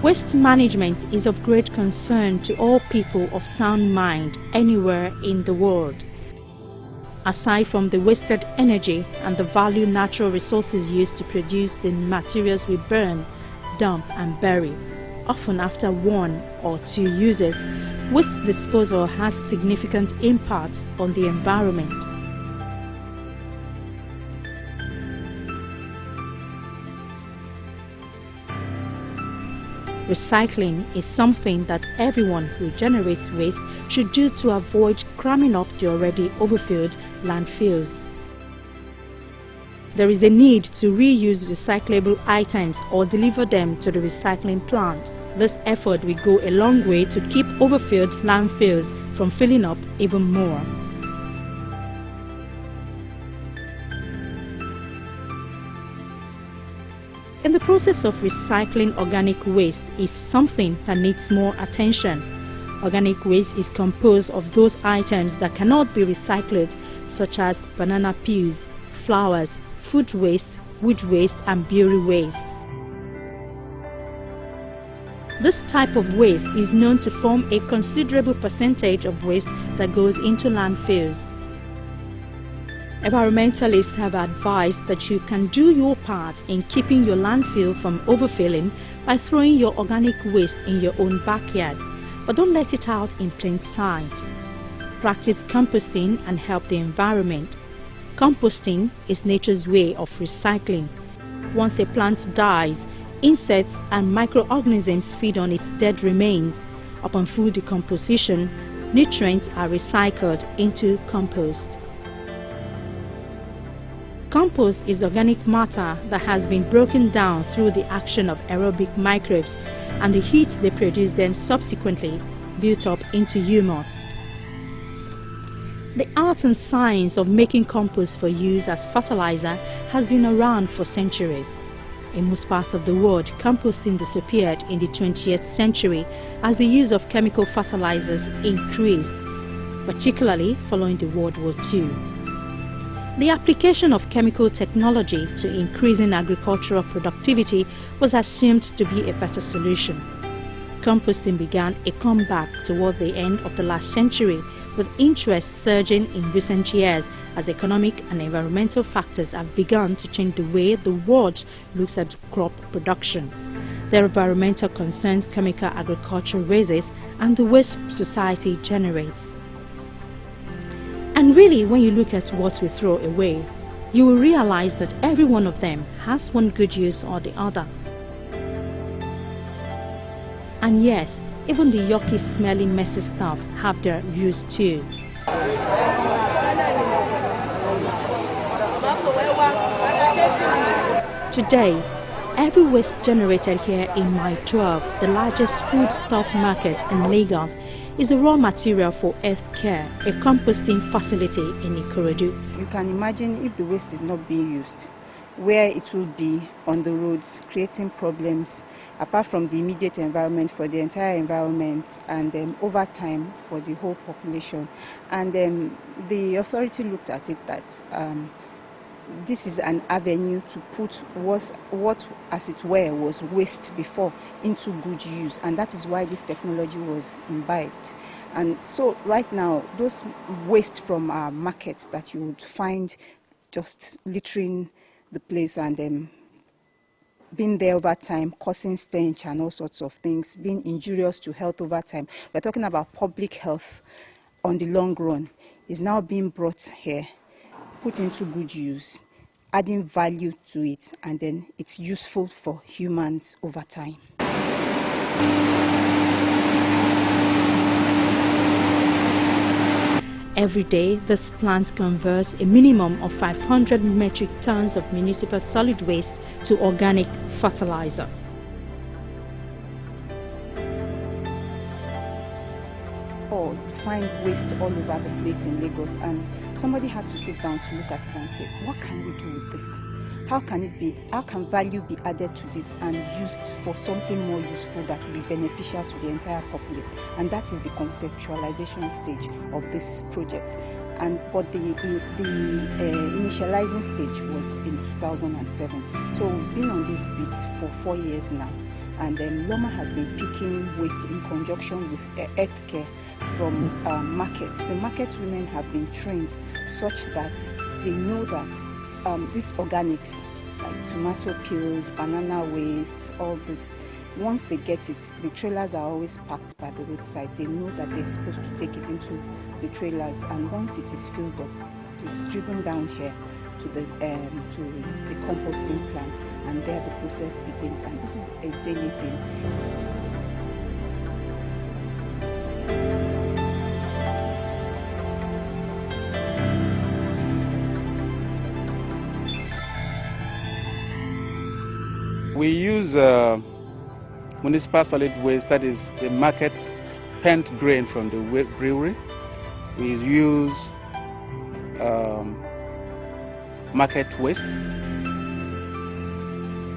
Waste management is of great concern to all people of sound mind anywhere in the world. Aside from the wasted energy and the value natural resources used to produce the materials we burn, dump and bury, often after one or two uses, waste disposal has significant impacts on the environment. Recycling is something that everyone who generates waste should do to avoid cramming up the already overfilled landfills. There is a need to reuse recyclable items or deliver them to the recycling plant. This effort will go a long way to keep overfilled landfills from filling up even more. In the process of recycling, organic waste is something that needs more attention. Organic waste is composed of those items that cannot be recycled, such as banana peels, flowers, food waste, wood waste and beauty waste. This type of waste is known to form a considerable percentage of waste that goes into landfills. Environmentalists have advised that you can do your part in keeping your landfill from overfilling by throwing your organic waste in your own backyard, but don't let it out in plain sight. Practice composting and help the environment. Composting is nature's way of recycling. Once a plant dies, insects and microorganisms feed on its dead remains. Upon full decomposition, nutrients are recycled into compost. Compost is organic matter that has been broken down through the action of aerobic microbes, and the heat they produce then subsequently built up into humus. The art and science of making compost for use as fertilizer has been around for centuries. In most parts of the world, composting disappeared in the 20th century as the use of chemical fertilizers increased, particularly following the World War II. The application of chemical technology to increasing agricultural productivity was assumed to be a better solution. Composting began a comeback toward the end of the last century, with interest surging in recent years as economic and environmental factors have begun to change the way the world looks at crop production, the environmental concerns chemical agriculture raises, and the waste society generates. And really, when you look at what we throw away, you will realize that every one of them has one good use or the other. And yes, even the yucky smelling messy stuff have their use too. Today, every waste generated here in Mile 12, the largest foodstuff market in Lagos, is a raw material for Earth Care, a composting facility in Ikorodu. You can imagine if the waste is not being used, where it will be on the roads, creating problems, apart from the immediate environment, for the entire environment, and over time for the whole population. And the authority looked at it that this is an avenue to put what as it were was waste before into good use, and that is why this technology was imbibed. And so right now, those waste from our markets that you would find just littering the place and being there over time, causing stench and all sorts of things, being injurious to health over time. We're talking about public health on the long run, is now being brought here, put into good use, adding value to it, and then it's useful for humans over time. Every day, this plant converts a minimum of 500 metric tons of municipal solid waste to organic fertilizer. Oh, find waste all over the place in Lagos, and somebody had to sit down to look at it and say, what can we do with this? How can value be added to this and used for something more useful that will be beneficial to the entire populace? And that is the conceptualization stage of this project. But the initializing stage was in 2007. So we've been on this bit for 4 years now. And then Loma has been picking waste in conjunction with Earth Care from markets. The market women have been trained such that they know that these organics, like tomato peels, banana waste, all this, once they get it, the trailers are always parked by the roadside. They know that they're supposed to take it into the trailers, and once it is filled up, it is driven down here to the composting plant, and there the process begins. And this is a daily thing. We use municipal solid waste, that is the market spent grain from the brewery. We use market waste.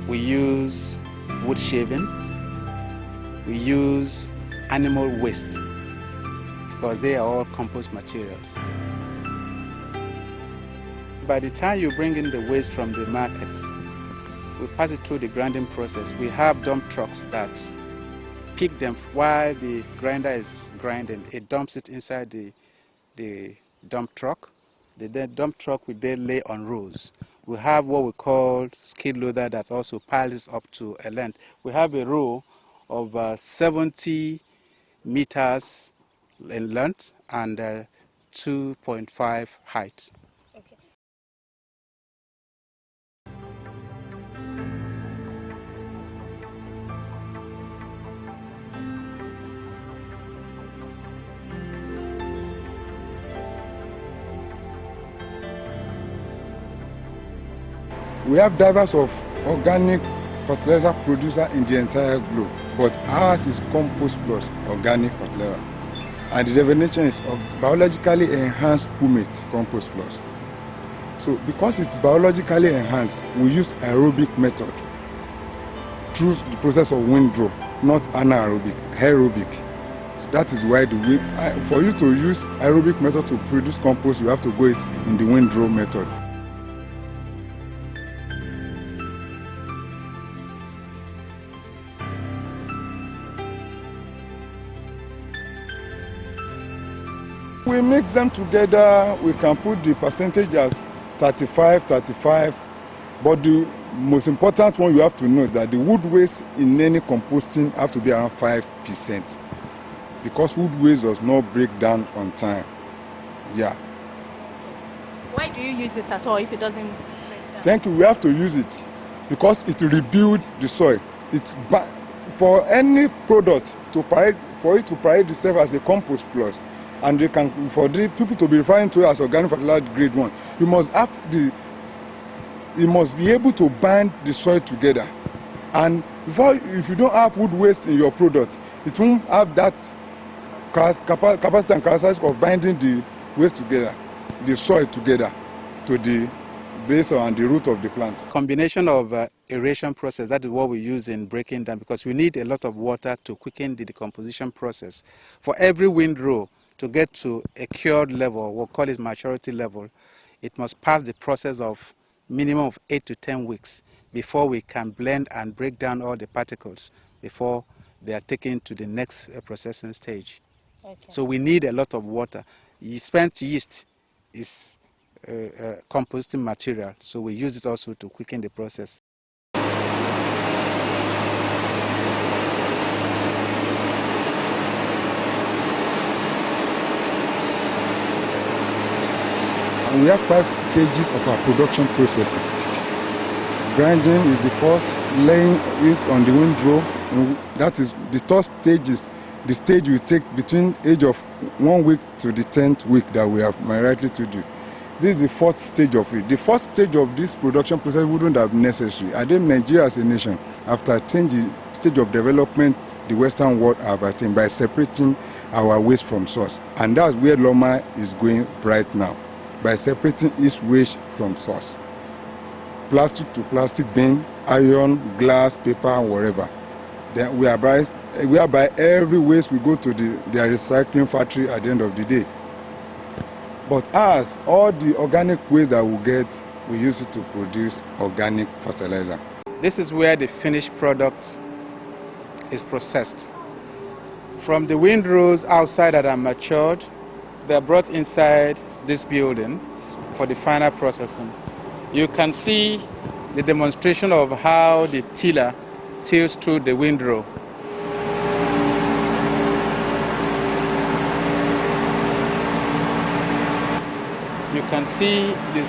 We use wood shaving. We use animal waste because they are all compost materials. By the time you bring in the waste from the market, we pass it through the grinding process. We have dump trucks that pick them while the grinder is grinding. It dumps it inside the dump truck. The dump truck will then lay on rows. We have what we call skid loader that also piles up to a length. We have a row of 70 meters in length and 2.5 height. We have divers of organic fertilizer producers in the entire globe, but ours is Compost Plus organic fertilizer. And the definition is biologically enhanced humus Compost Plus. So because it's biologically enhanced, we use aerobic method through the process of windrow, not anaerobic, aerobic. So that is why for you to use aerobic method to produce compost, you have to go it in the windrow method. We mix them together, we can put the percentage at 35, but the most important one you have to know is that the wood waste in any composting have to be around 5%, because wood waste does not break down on time. Yeah. Why do you use it at all if it doesn't break down? Thank you. We have to use it because it rebuilds the soil. It's for any product for it to parade itself as a compost plus. And for the people to be referring to it as organic fertilizer grade 1, you must be able to bind the soil together. And if you don't have wood waste in your product, it won't have that capacity and characteristics of binding the waste together, the soil together, to the base and the root of the plant. Combination of aeration process, that is what we use in breaking down, because we need a lot of water to quicken the decomposition process. For every windrow to get to a cured level, we'll call it maturity level, it must pass the process of minimum of 8 to 10 weeks before we can blend and break down all the particles before they are taken to the next processing stage. Okay. So we need a lot of water. Spent yeast is composting material, so we use it also to quicken the process. And we have 5 stages of our production processes. Grinding is the first, laying it on the windrow, and that is the third stage. Is the stage we take between age of 1 week to the 10th week that we have likely to do. This is the 4th stage of it. The first stage of this production process wouldn't have been necessary. I think Nigeria as a nation, after attaining the stage of development the Western world have attained by separating our waste from source. And that's where Loma is going right now, by separating its waste from source. Plastic to plastic bin, iron, glass, paper, whatever. Then whereby every waste we go to their recycling factory at the end of the day. But as all the organic waste that we get, we use it to produce organic fertilizer. This is where the finished product is processed. From the windrows outside that are matured, they are brought inside this building for the final processing. You can see the demonstration of how the tiller tills through the windrow. You can see the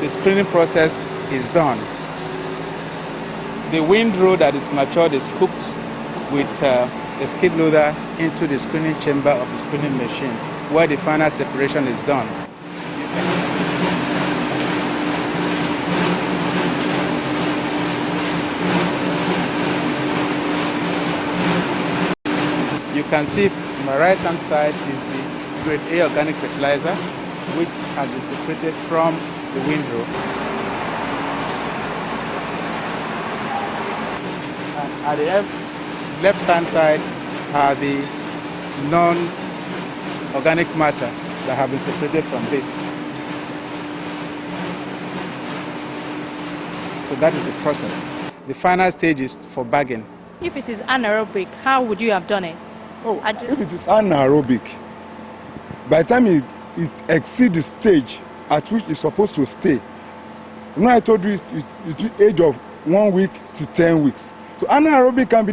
screening process is done. The windrow that is matured is cooked with a skid loader into the screening chamber of the screening machine, where the final separation is done. You can see on my right hand side is the grade A organic fertilizer, which has been separated from the windrow. And at the left hand side are the non-organic matter that have been separated from this. So that is the process. The final stage is for bagging. If it is anaerobic, how would you have done it? Oh, if it is anaerobic, by the time it exceeds the stage at which it's supposed to stay, I told you it's the age of 1 week to 10 weeks. So anaerobic can be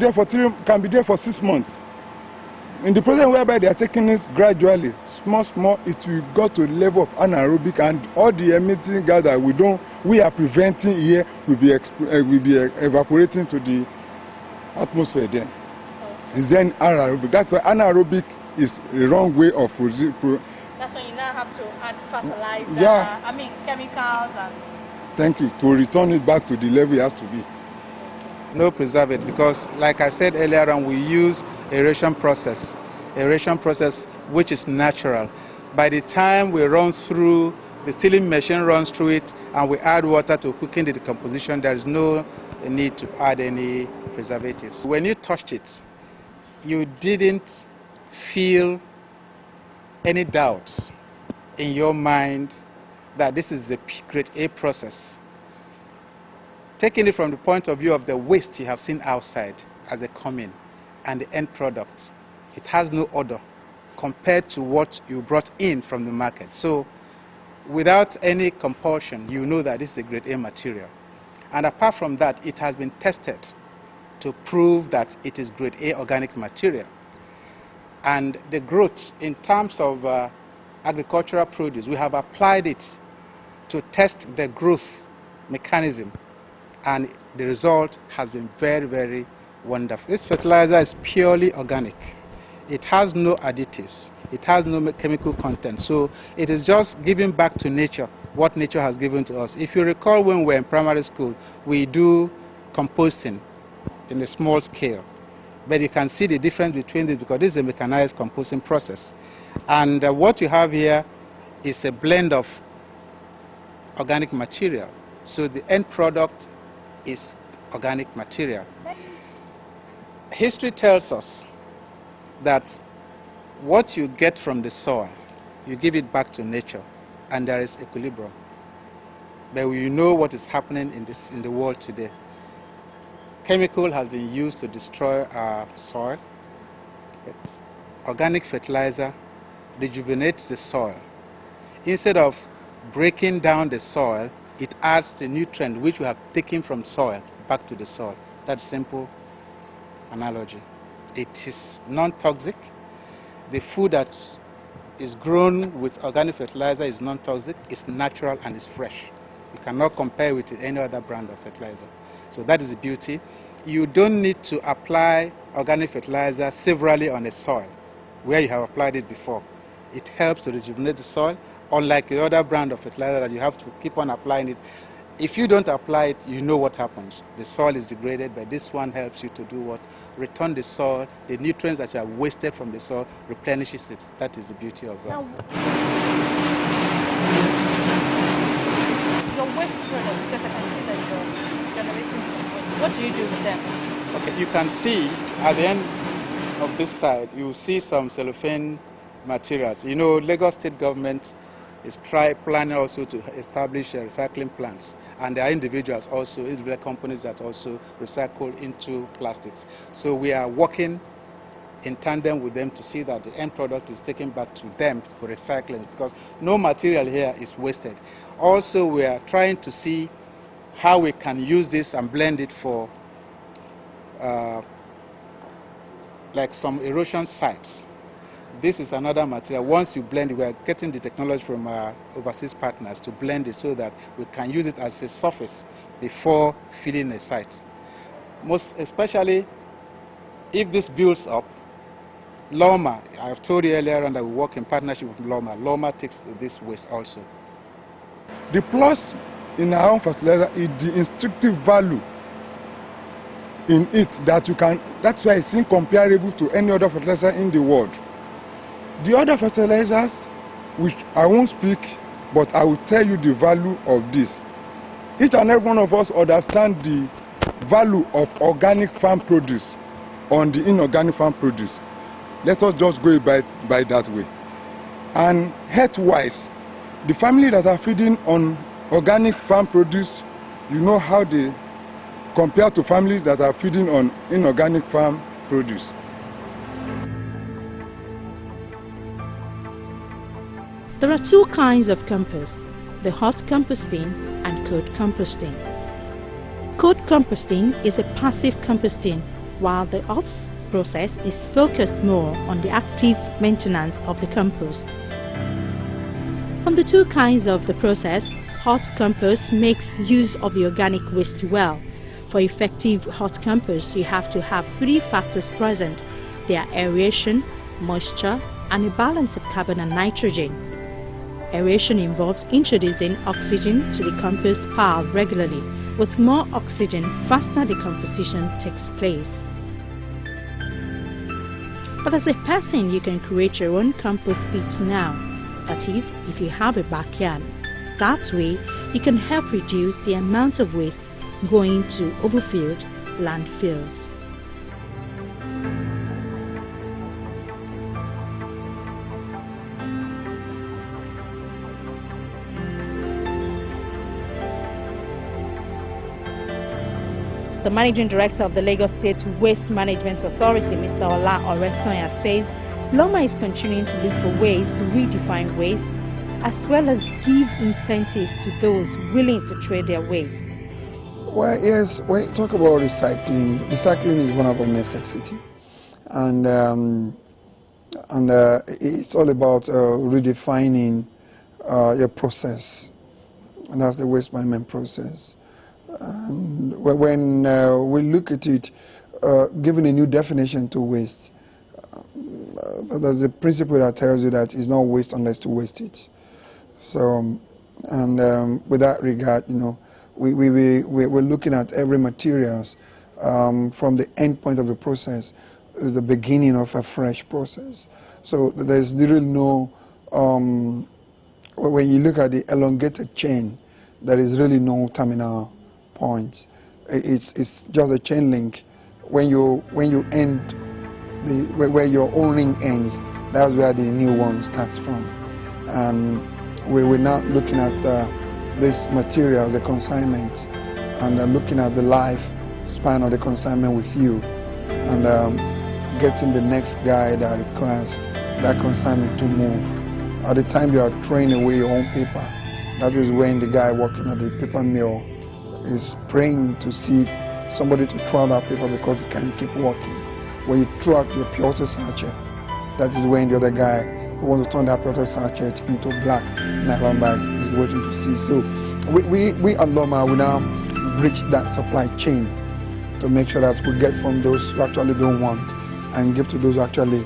there for 6 months. In the process whereby they are taking this gradually, small, it will go to the level of anaerobic, and all the emitting gas that we are preventing here will be evaporating to the atmosphere then. It's then anaerobic. That's why anaerobic is the wrong way of producing. That's when you now have to add fertilizer, chemicals and... Thank you. To return it back to the level it has to be. No preservative, because like I said earlier on, we use aeration process which is natural. By the time we run through, the tilling machine runs through it, and we add water to quicken the decomposition, there is no need to add any preservatives. When you touched it, you didn't feel any doubt in your mind that this is a grade A process. Taking it from the point of view of the waste you have seen outside as they come in and the end product, it has no odor compared to what you brought in from the market. So without any compulsion, you know that this is a grade A material. And apart from that, it has been tested to prove that it is grade A organic material. And the growth in terms of agricultural produce, we have applied it to test the growth mechanism, and the result has been very, very wonderful. This fertilizer is purely organic. It has no additives. It has no chemical content. So it is just giving back to nature what nature has given to us. If you recall, when we were in primary school, we do composting in a small scale. But you can see the difference between this, because this is a mechanized composting process. And what you have here is a blend of organic material. So the end product is organic material. History tells us that what you get from the soil, you give it back to nature, and there is equilibrium. But we know what is happening in the world today. Chemical has been used to destroy our soil, but organic fertilizer rejuvenates the soil. Instead of breaking down the soil, it adds the nutrient which we have taken from soil back to the soil. That's simple analogy. It is non-toxic. The food that is grown with organic fertilizer is non-toxic, it's natural, and it's fresh. You cannot compare with any other brand of fertilizer. So that is the beauty. You don't need to apply organic fertilizer severally on a soil where you have applied it before. It helps to rejuvenate the soil, unlike the other brand of fertilizer that you have to keep on applying it. If you don't apply it, you know what happens. The soil is degraded, but this one helps you to do what? Return the soil, the nutrients that you have wasted from the soil, replenishes it. That is the beauty of Your waste product, because I can see that you're generating some waste. What do you do with them? Okay, you can see at the end of this side, you will see some cellophane materials. You know, Lagos State government is planning also to establish recycling plants. And there are individuals also, individual companies that also recycle into plastics. So we are working in tandem with them to see that the end product is taken back to them for recycling, because no material here is wasted. Also, we are trying to see how we can use this and blend it for like some erosion sites. This is another material. Once you blend it, we are getting the technology from our overseas partners to blend it so that we can use it as a surface before filling a site. Most especially if this builds up, Loma, I've told you earlier on that we work in partnership with Loma. Loma takes this waste also. The plus in our own fertilizer is the instructive value in it that you can, that's why it's incomparable to any other fertilizer in the world. The other fertilizers, which I won't speak, but I will tell you the value of this. Each and every one of us understand the value of organic farm produce on the inorganic farm produce. Let us just go by that way. And health-wise, the family that are feeding on organic farm produce, you know how they compare to families that are feeding on inorganic farm produce. There are two kinds of compost, the hot composting and cold composting. Cold composting is a passive composting, while the hot process is focused more on the active maintenance of the compost. From the two kinds of the process, hot compost makes use of the organic waste well. For effective hot compost, you have to have three factors present. They are aeration, moisture, and a balance of carbon and nitrogen. Aeration involves introducing oxygen to the compost pile regularly. With more oxygen, faster decomposition takes place. But as a person, you can create your own compost pit now. That is, if you have a backyard. That way, you can help reduce the amount of waste going to overfilled landfills. The Managing Director of the Lagos State Waste Management Authority, Mr. Ola Oresanya, says Loma is continuing to look for ways to redefine waste as well as give incentive to those willing to trade their waste. Well, yes, when you talk about recycling is one of the necessity. And it's all about redefining your process, and that's the waste management process. And when we look at it, giving a new definition to waste, there's a principle that tells you that it's not waste unless to waste it. So, and with that regard, you know, we're looking at every materials from the end point of the process is the beginning of a fresh process. So there's literally no, when you look at the elongated chain, there is really no terminal point. It's just a chain link. When you end where your old ring ends, that's where the new one starts from. And we're now looking at this material, the consignment, and looking at the life span of the consignment with you, and getting the next guy that requires that consignment to move. At the time you are throwing away your own paper, that is when the guy working at the paper mill is praying to see somebody to throw out that paper because he can't keep working. When you throw out your pure water sachet, that is when the other guy who wants to turn that pure water sachet into black nylon bag is waiting to see. So we at Loma, we now bridge that supply chain to make sure that we get from those who actually don't want and give to those who actually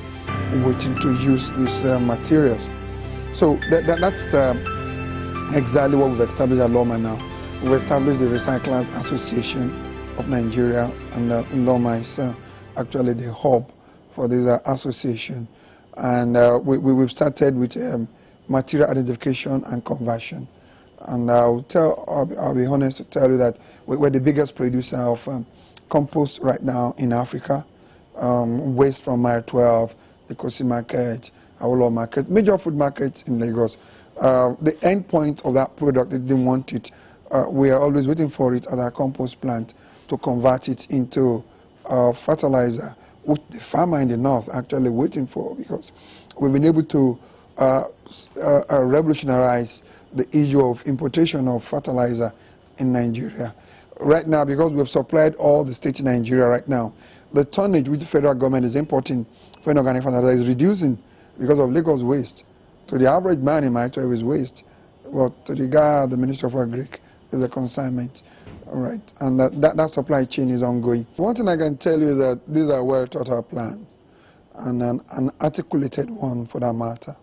waiting to use these materials. So that's exactly what we've established at Loma now. We've established the Recyclers Association of Nigeria, and Loma is actually the hub for this association. And we've started with material identification and conversion. And I'll be honest to tell you that we're the biggest producer of compost right now in Africa. Waste from Mile 12, the Kosi Market, Awolowo Market, major food markets in Lagos. the end point of that product, they didn't want it. We are always waiting for it at our compost plant to convert it into fertilizer, which the farmer in the north actually waiting for, because we've been able to revolutionize the issue of importation of fertilizer in Nigeria. Right now, because we've supplied all the states in Nigeria right now, the tonnage which the federal government is importing for inorganic fertilizer is reducing because of Lagos waste. To the average man in my town is waste. Well, to the guy, the Minister of Agric, is a consignment. All right, and that supply chain is ongoing. One thing I can tell you is that these are well thought out plans, and an articulated one for that matter.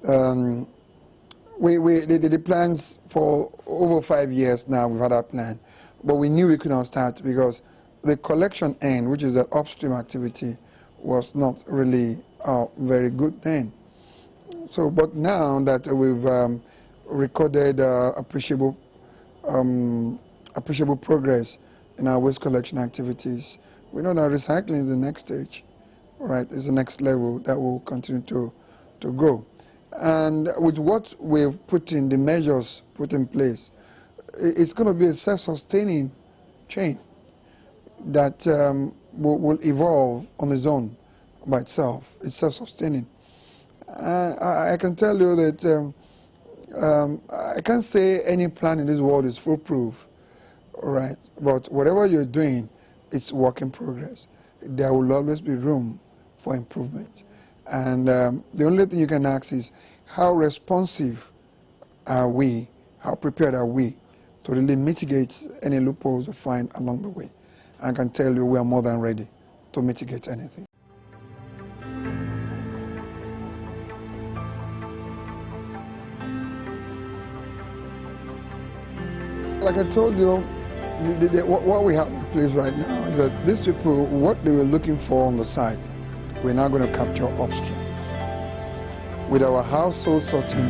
The plans for over 5 years now, we've had our plan, but we knew we could not start because the collection end, which is the upstream activity, was not really very good then. So, but now that we've recorded appreciable progress in our waste collection activities, we know that recycling is the next stage, right? It's the next level that will continue to grow. And with what we've put in, the measures put in place, it's going to be a self-sustaining chain that will evolve on its own by itself. It's self-sustaining. I can tell you that I can't say any plan in this world is foolproof, right? But whatever you're doing, it's work in progress. There will always be room for improvement. And the only thing you can ask is, how responsive are we, how prepared are we to really mitigate any loopholes we find along the way? I can tell you we are more than ready to mitigate anything. Like I told you, what we have in place right now is that these people, what they were looking for on the site, we're now going to capture upstream. With our household sorting,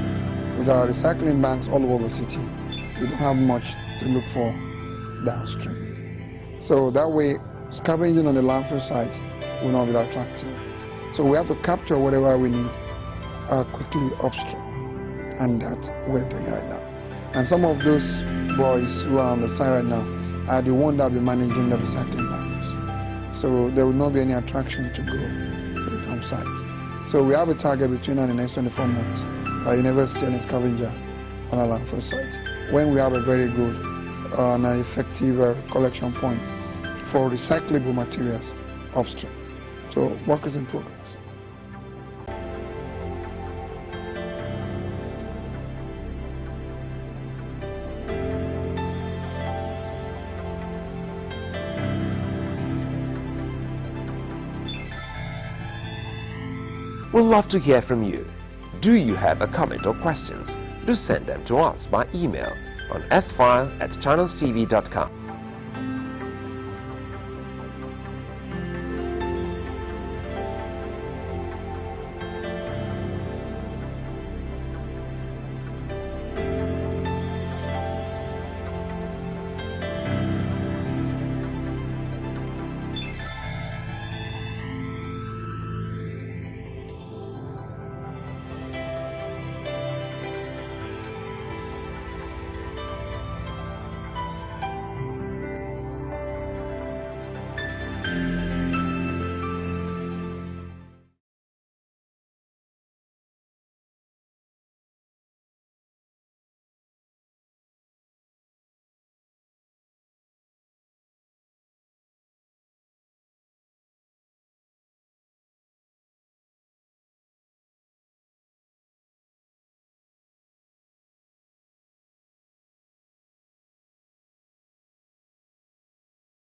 with our recycling banks all over the city, we don't have much to look for downstream. So that way, scavenging on the landfill site will not be that attractive. So we have to capture whatever we need quickly upstream, and that we're doing right now. And some of those boys who are on the site right now are the ones that will be managing the recycling banks. So there will not be any attraction to go to the dump site. So we have a target between now and the next 24 months that you never see any scavenger on a landfill site, when we have a very good and effective collection point for recyclable materials upstream. So work is in progress. We'd love to hear from you. Do you have a comment or questions? Do send them to us by email on file@channelstv.com.